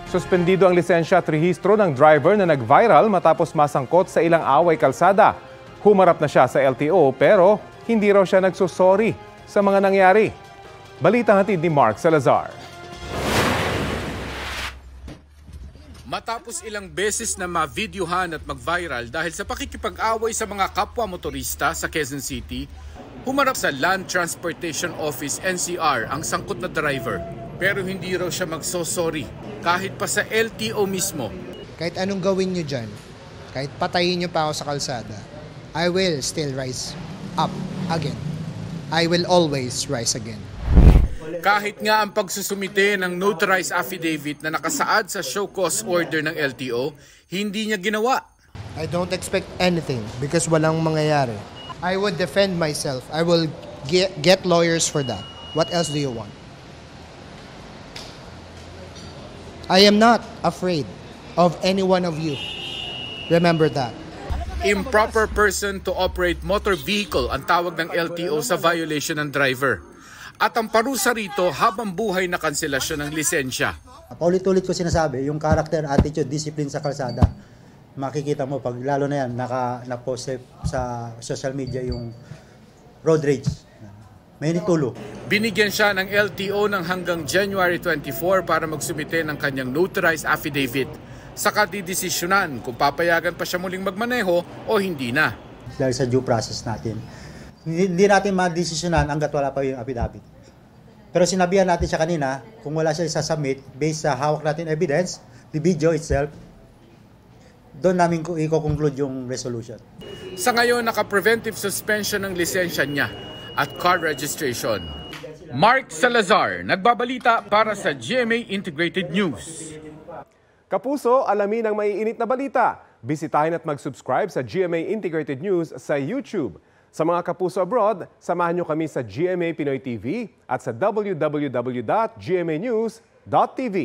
Suspendido ang lisensya at rehistro ng driver na nag-viral matapos masangkot sa ilang away kalsada. Humarap na siya sa LTO pero hindi raw siya nagsusorry sa mga nangyari. Balitang hatid ni Mark Salazar. Matapos ilang beses na ma-videohan at mag-viral dahil sa pakikipag-away sa mga kapwa motorista sa Quezon City, humarap sa Land Transportation Office NCR ang sangkot na driver. Pero hindi raw siya magsosorry kahit pa sa LTO mismo. Kahit anong gawin nyo dyan, kahit patayin nyo pa ako sa kalsada, I will still rise up again. I will always rise again. Kahit nga ang pagsusumite ng notarized affidavit na nakasaad sa show cause order ng LTO, hindi niya ginawa. I don't expect anything because walang mangyayari. I would defend myself. I will get lawyers for that. What else do you want? I am not afraid of any one of you. Remember that. Improper person to operate motor vehicle ang tawag ng LTO sa violation ng driver. At ang parusa rito habang buhay na kanselasyon ng lisensya. Paulit-ulit ko sinasabi, yung character, attitude, discipline sa kalsada, makikita mo pag lalo na yan, na-post sa social media yung road rage. May nitulo. Binigyan siya ng LTO ng hanggang January 24 para magsumite ng kanyang notarized affidavit. Saka didesisyonan kung papayagan pa siya muling magmaneho o hindi na. Dahil sa due process natin, hindi natin madesisyonan hanggat wala pa yung affidavit. Pero sinabihan natin siya kanina, kung wala siya isasubmit based sa hawak natin evidence, the video itself, doon namin i-conclude yung resolution. Sa ngayon, naka-preventive suspension ng lisensya niya at car registration. Mark Salazar, nagbabalita para sa GMA Integrated News. Kapuso, alamin ang maiinit na balita. Bisitahin at mag-subscribe sa GMA Integrated News sa YouTube. Sa mga kapuso abroad, samahan niyo kami sa GMA Pinoy TV at sa www.gmanews.tv.